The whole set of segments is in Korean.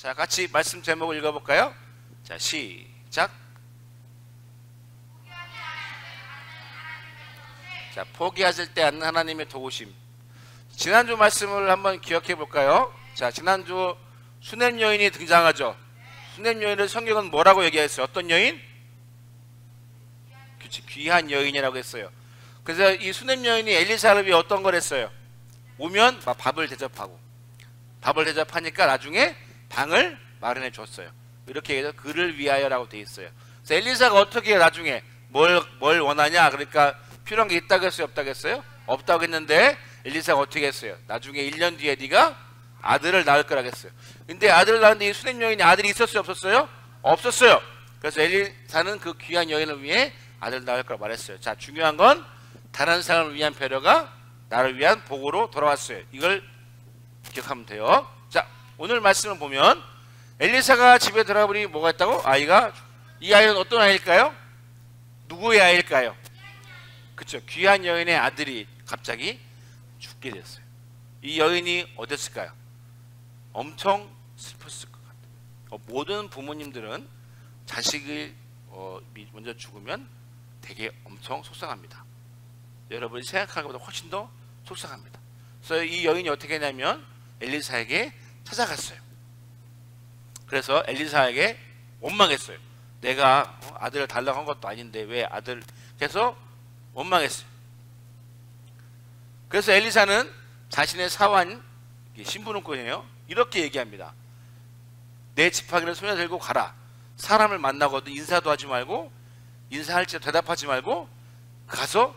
자, 같이 말씀 제목을 읽어볼까요? 자, 시작. 자, 포기하실 때 않는 하나님의 도우심. 지난주 말씀을 한번 기억해 볼까요? 자, 지난주 수냄 여인이 등장하죠. 수냄 여인을 성경은 뭐라고 얘기했어요? 어떤 여인? 그치, 귀한 여인이라고 했어요. 그래서 이 수냄 여인이 엘리사를 위해 어떤 걸 했어요? 오면 막 밥을 대접하고, 밥을 대접하니까 나중에 방을 마련해 줬어요. 이렇게 해서 그를 위하여라고 돼 있어요. 그래서 엘리사가 어떻게 나중에 뭘 원하냐? 그러니까 필요한 게 있다고 했어요? 없다고 했어요? 없다고 했는데 엘리사가 어떻게 했어요? 나중에 1년 뒤에 네가 아들을 낳을 거라고 했어요. 근데 아들을 낳았는데 이 수냄 여인이 아들이 있었어요? 없었어요? 없었어요. 그래서 엘리사는 그 귀한 여인을 위해 아들을 낳을 거라고 말했어요. 자, 중요한 건 다른 사람을 위한 배려가 나를 위한 복으로 돌아왔어요. 이걸 기억하면 돼요. 자, 오늘 말씀을 보면 엘리사가 집에 들어가보니 뭐가 있다고? 이 아이는 어떤 아이일까요? 누구의 아이일까요? 그렇죠. 귀한 여인의 아들이 갑자기 죽게 됐어요. 이 여인이 어땠을까요? 엄청 슬펐을 것 같아요. 모든 부모님들은 자식이 먼저 죽으면 되게 엄청 속상합니다. 여러분이 생각하는 것보다 훨씬 더 속상합니다. 그래서 이 여인이 어떻게 했냐면 엘리사에게 찾아갔어요. 그래서 엘리사에게 원망했어요. 내가 아들을 달라고 한 것도 아닌데 왜 아들, 그래서 원망했어요. 그래서 엘리사는 자신의 사환, 신부름꾼이에요. 이렇게 얘기합니다. 내 지팡이를 손에 들고 가라. 사람을 만나거든 인사도 하지 말고, 인사할지 대답하지 말고 가서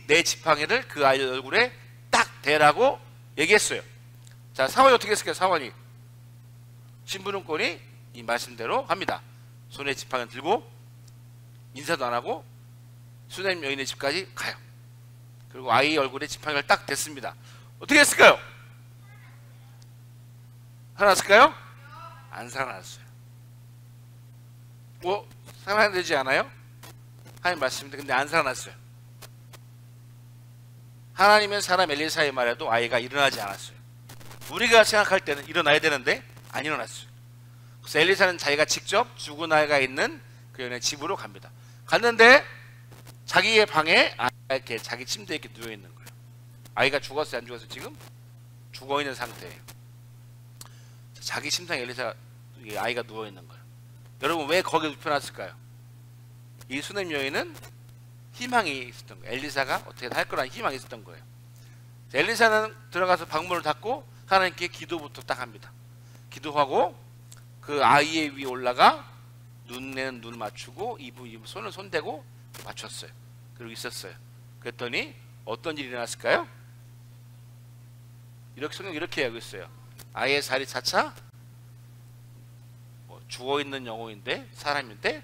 내 지팡이를 그 아이 얼굴에 딱 대라고 얘기했어요. 자, 사환이 어떻게 했을까요? 사환이, 신부름꾼이 이 말씀대로 합니다. 손에 지팡이를 들고 인사도 안 하고 수냄 여인의 집까지 가요. 그리고 아이 얼굴에 지팡이를 딱 댔습니다. 어떻게 했을까요? 살아났을까요? 안 살아났어요. 살아나지 않아요? 하나님 말씀인데 근데 안 살아났어요. 하나님은 사람 엘리사의 말에도 아이가 일어나지 않았어요. 우리가 생각할 때는 일어나야 되는데 안 일어났어요. 그래서 엘리사는 자기가 직접 죽은 아이가 있는 그 여인의 집으로 갑니다. 갔는데 자기의 방에 이렇게 자기 침대에 이렇게 누워 있는 거예요. 아이가 죽었어요? 안 죽었어요? 지금 죽어 있는 상태예요. 자기 침상에 아이가 누워 있는 거예요. 여러분 왜 거기에 눕혀놨을까요? 이 수냄 여인은 희망이 있었던 거예요. 엘리사가 어떻게 할 거라는 희망이 있었던 거예요. 엘리사는 들어가서 방문을 닫고 하나님께 기도부터 딱 합니다. 기도하고 그 아이의 위에 올라가 눈에는 눈을 맞추고 입은 손을 손대고 맞췄어요. 그리고 있었어요. 그랬더니 어떤 일이 일어났을까요? 성경 이렇게 하고 있어요. 아이의 살이 차차 죽어있는 영혼인데 사람인데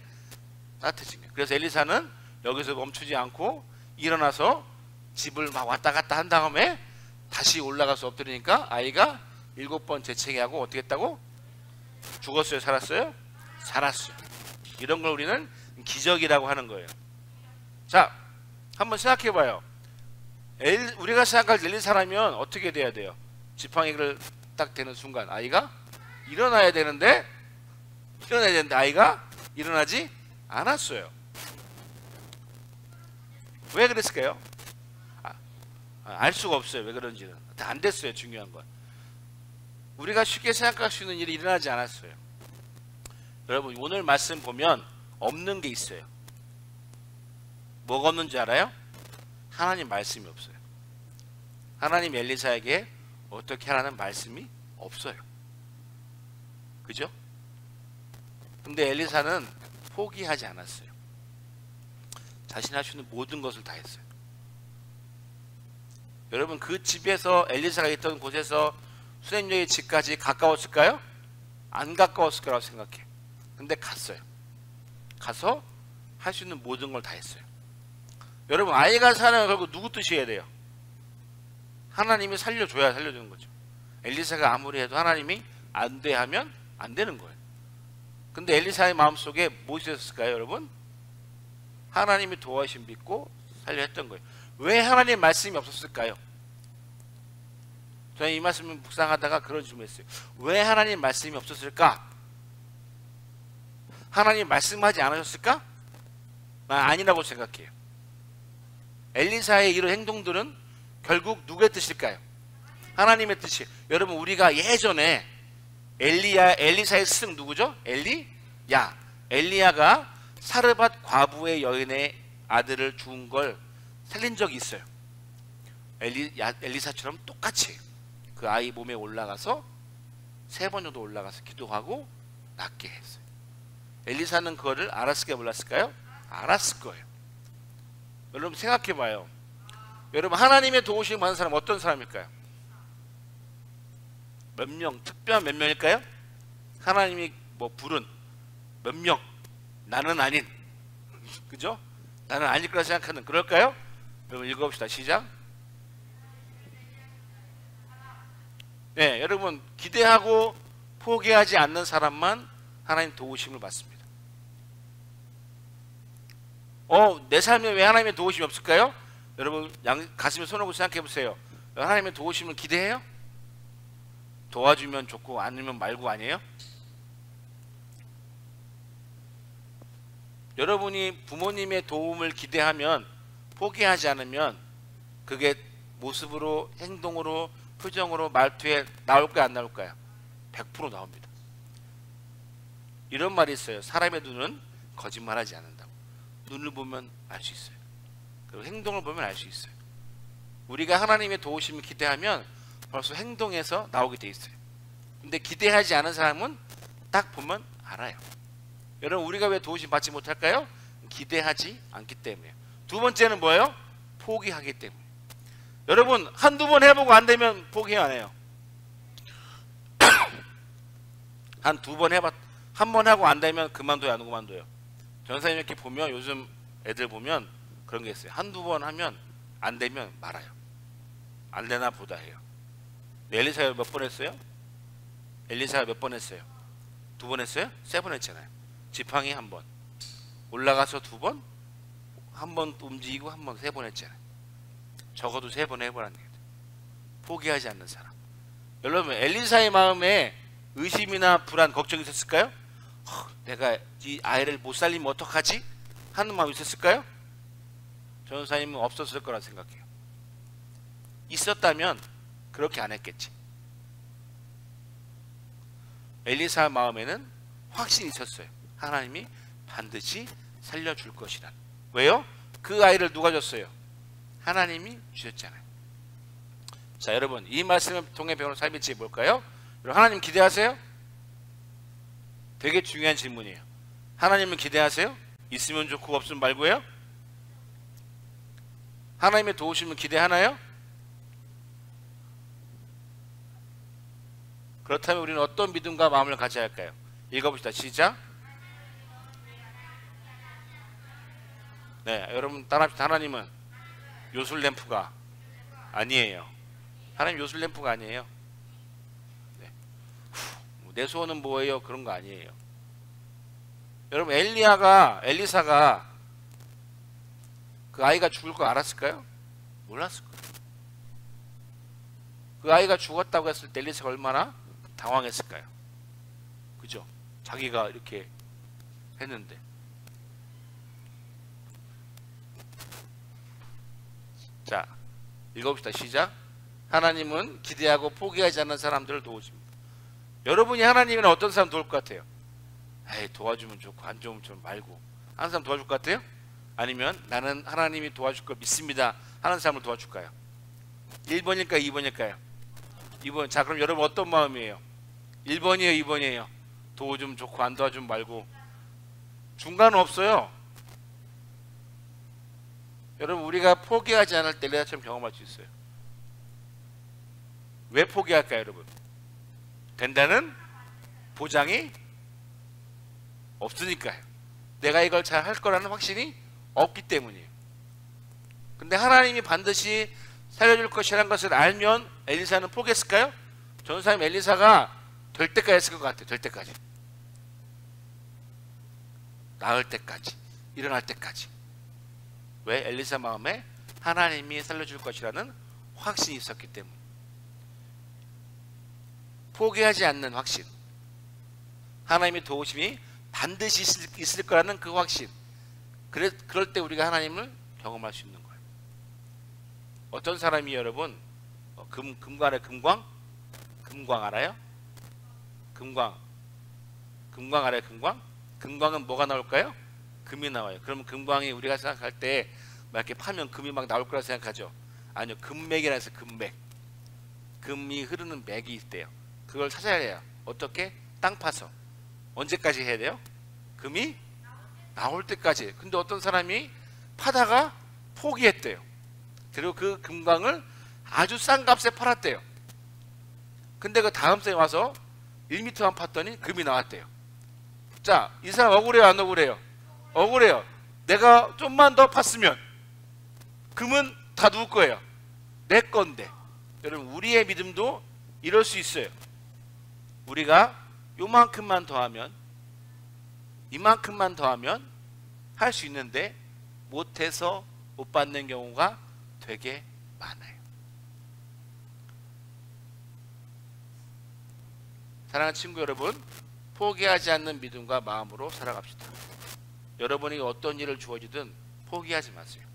따뜻해진 거예요. 그래서 엘리사는 여기서 멈추지 않고 일어나서 집을 막 왔다 갔다 한 다음에 다시 올라가서 엎드리니까 아이가 7번 재채기 하고 어떻게 했다고? 죽었어요? 살았어요? 살았어요. 이런 걸 우리는 기적이라고 하는 거예요. 자, 한번 생각해 봐요. 우리가 생각할 엘리사라면 어떻게 돼야 돼요? 지팡이를 딱 대는 순간 아이가 일어나야 되는데 아이가 일어나지 않았어요. 왜 그랬을까요? 알 수가 없어요. 왜 그런지는. 안 됐어요. 중요한 건 우리가 쉽게 생각할 수 있는 일이 일어나지 않았어요. 여러분 오늘 말씀 보면 없는 게 있어요. 뭐가 없는지 알아요? 하나님 말씀이 없어요. 하나님 엘리사에게 어떻게 하라는 말씀이 없어요. 그죠? 근데 엘리사는 포기하지 않았어요. 자신이 할 수 있는 모든 것을 다 했어요. 여러분 그 집에서 엘리사가 있던 곳에서 수냄 여인의 집까지 가까웠을까요? 안 가까웠을 거라고 생각해. 근데 갔어요. 가서 할 수 있는 모든 걸 다 했어요. 여러분 아이가 사는 결국 누구 뜻이어야 돼요? 하나님이 살려줘야 살려주는 거죠. 엘리사가 아무리 해도 하나님이 안 돼 하면 안 되는 거예요. 근데 엘리사의 마음속에 무엇이 있었을까요? 여러분 하나님이 도와주심 믿고 살려 했던 거예요. 왜 하나님의 말씀이 없었을까요? 저는 이 말씀을 묵상하다가 그런 질문했어요. 왜 하나님 말씀이 없었을까? 하나님 말씀하지 않으셨을까? 아니라고 생각해요. 엘리사의 이런 행동들은 결국 누구의 뜻일까요? 하나님의 뜻이. 여러분, 우리가 예전에 엘리사의 스승 누구죠? 엘리야가 사르밧 과부의 여인의 아들을 죽은 걸 살린 적이 있어요. 엘리사처럼 똑같이 그 아이 몸에 올라가서 3번 정도 올라가서 기도하고 낫게 했어요. 엘리사는 그거를 알았을까요, 몰랐을까요? 알았을 거예요. 여러분 생각해 봐요. 여러분, 하나님의 도우심을 받는 사람 어떤 사람일까요? 몇 명, 특별한 몇 명일까요? 하나님이 부른 몇 명, 나는 아닌, 그죠? 나는 아닐 거라 생각하는, 그럴까요? 여러분 읽어봅시다. 시작. 네, 여러분 기대하고 포기하지 않는 사람만 하나님 도우심을 받습니다. 내 삶에 왜 하나님의 도우심이 없을까요? 여러분 가슴에 손 얹고 생각해 보세요. 하나님의 도우심을 기대해요? 도와주면 좋고 아니면 말고 아니에요? 여러분이 부모님의 도움을 기대하면 포기하지 않으면 그게 모습으로, 행동으로, 표정으로, 말투에 나올까요, 안 나올까요? 100% 나옵니다. 이런 말이 있어요. 사람의 눈은 거짓말하지 않는다고. 눈을 보면 알 수 있어요. 그리고 행동을 보면 알 수 있어요. 우리가 하나님의 도우심을 기대하면 벌써 행동에서 나오게 돼 있어요. 근데 기대하지 않은 사람은 딱 보면 알아요. 여러분, 우리가 왜 도우심 받지 못할까요? 기대하지 않기 때문이에요. 두 번째는 뭐예요? 포기하기 때문에. 여러분, 한두 번 해보고 안 되면 포기 안 해요. 한 두 번 한 번 하고 안 되면 그만둬요, 안 그만둬요? 전사님 이렇게 보면, 요즘 애들 보면 그런 게 있어요. 한두 번 하면 안 되면 말아요. 안 되나 보다 해요. 엘리사가 몇 번 했어요? 엘리사가 몇 번 했어요? 2번 했어요? 3번 했잖아요. 지팡이 1번, 올라가서 2번, 1번 움직이고 1번, 3번 했잖아요. 적어도 3번 해보라는 얘기죠. 포기하지 않는 사람. 여러분, 엘리사의 마음에 의심이나 불안, 걱정이 있었을까요? 내가 이 아이를 못 살리면 어떡하지? 하는 마음이 있었을까요? 전사님은 없었을 거라 생각해요. 있었다면 그렇게 안 했겠지. 엘리사 마음에는 확신이 있었어요. 하나님이 반드시 살려줄 것이란. 왜요? 그 아이를 누가 줬어요? 하나님이 주셨잖아요. 자, 여러분, 이 말씀을 통해 배우는 삶의 지혜 뭘까요? 여러분, 하나님 기대하세요? 되게 중요한 질문이에요. 하나님을 기대하세요? 있으면 좋고 없으면 말고요? 하나님의 도우심을 기대하나요? 그렇다면 우리는 어떤 믿음과 마음을 가져야 할까요? 읽어봅시다. 시작. 네, 여러분 따라합시다. 하나님은 요술램프가 아니에요. 하나님 요술램프가 아니에요. 네. 내 소원은 뭐예요? 그런 거 아니에요. 여러분, 엘리사가 그 아이가 죽을 거 알았을까요? 몰랐을 거예요. 그 아이가 죽었다고 했을 때 엘리사가 얼마나 당황했을까요? 그죠? 자기가 이렇게 했는데. 자, 읽어봅시다. 시작. 하나님은 기대하고 포기하지 않는 사람들을 도우십니다. 여러분이 하나님은 어떤 사람 도울 것 같아요? 에이, 도와주면 좋고 안 좋으면 좀 말고 하는 사람 도와줄 것 같아요? 아니면 나는 하나님이 도와줄 걸 믿습니다 하는 사람을 도와줄까요? 1번일까요? 2번일까요? 2번. 자, 그럼 여러분 어떤 마음이에요? 1번이에요? 2번이에요? 도와주면 좋고 안 도와주면 말고. 중간은 없어요. 여러분, 우리가 포기하지 않을 때 엘리야처럼 경험할 수 있어요. 왜 포기할까요, 여러분? 된다는 보장이 없으니까요. 내가 이걸 잘 할 거라는 확신이 없기 때문이에요. 근데 하나님이 반드시 살려줄 것이라는 것을 알면 엘리사는 포기했을까요? 전사님, 엘리사가 될 때까지 했을 것 같아요. 될 때까지. 나을 때까지. 일어날 때까지. 왜? 엘리사 마음에 하나님이 살려줄 것이라는 확신이 있었기 때문에. 포기하지 않는 확신, 하나님의 도우심이 반드시 있을 거라는 그 확신. 그럴 때 우리가 하나님을 경험할 수 있는 거예요. 어떤 사람이 여러분 금광 알아요? 금광 알아요? 금광은 뭐가 나올까요? 금이 나와요. 그러면 금광이 우리가 생각할 때 막 이렇게 파면 금이 막 나올 거라 생각하죠. 아니요, 금맥이라 해서 금이 흐르는 맥이 있대요. 그걸 찾아야 해요. 어떻게? 땅 파서. 언제까지 해야 돼요? 금이 나올 때까지. 근데 어떤 사람이 파다가 포기했대요. 그리고 그 금광을 아주 싼 값에 팔았대요. 근데 그 다음 생에 와서 1m만 팠더니 금이 나왔대요. 자, 이 사람 억울해요, 안 억울해요? 억울해요. 내가 좀만 더 팠으면 금은 다 누구 거예요? 내 건데. 여러분, 우리의 믿음도 이럴 수 있어요. 우리가 요만큼만 더하면, 이만큼만 더하면 할 수 있는데 못해서 못 받는 경우가 되게 많아요. 사랑하는 친구 여러분, 포기하지 않는 믿음과 마음으로 살아갑시다. 여러분이 어떤 일을 주어지든 포기하지 마세요.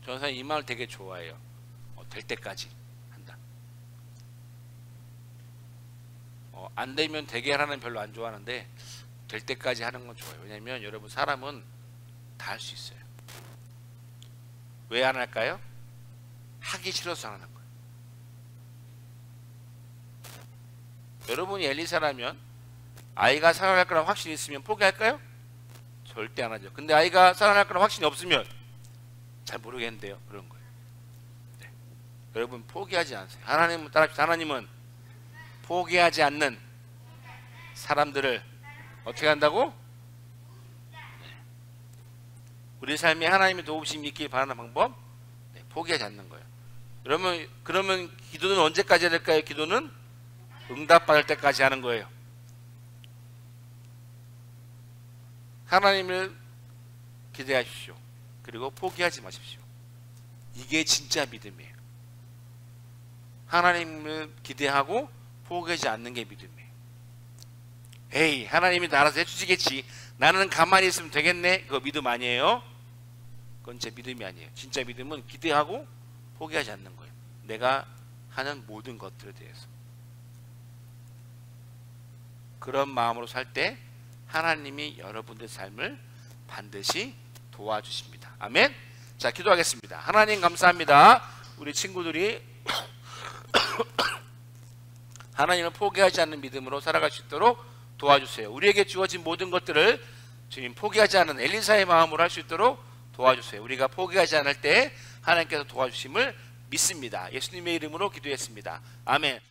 저는 사실 이 말을 되게 좋아해요. 될 때까지 한다. 안 되면 되게 하라는 별로 안 좋아하는데 될 때까지 하는 건 좋아요. 왜냐하면 여러분, 사람은 다 할 수 있어요. 왜 안 할까요? 하기 싫어서 안 하는 거예요. 여러분이 엘리사라면 아이가 살아날 거라는 확신이 있으면 포기할까요? 절대 안 하죠. 근데 아이가 살아날 거라는 확신이 없으면 잘 모르겠는데요. 그런 거예요. 네. 여러분, 포기하지 않으세요. 하나님은 따라합시다. 하나님은 포기하지 않는 사람들을 어떻게 한다고? 네. 우리 삶에 하나님의 도우심이 있길 바라는 방법? 네, 포기하지 않는 거예요. 그러면 기도는 언제까지 해야 될까요? 기도는 응답받을 때까지 하는 거예요. 하나님을 기대하십시오. 그리고 포기하지 마십시오. 이게 진짜 믿음이에요. 하나님을 기대하고 포기하지 않는 게 믿음이에요. 에이, 하나님이 알아서 해주시겠지, 나는 가만히 있으면 되겠네, 그거 믿음 아니에요. 그건 제 믿음이 아니에요. 진짜 믿음은 기대하고 포기하지 않는 거예요. 내가 하는 모든 것들에 대해서. 그런 마음으로 살 때 하나님이 여러분의 삶을 반드시 도와주십니다. 아멘. 자, 기도하겠습니다. 하나님 감사합니다. 우리 친구들이 하나님을 포기하지 않는 믿음으로 살아갈 수 있도록 도와주세요. 우리에게 주어진 모든 것들을 주님 포기하지 않는 엘리사의 마음으로 할 수 있도록 도와주세요. 우리가 포기하지 않을 때 하나님께서 도와주심을 믿습니다. 예수님의 이름으로 기도했습니다. 아멘.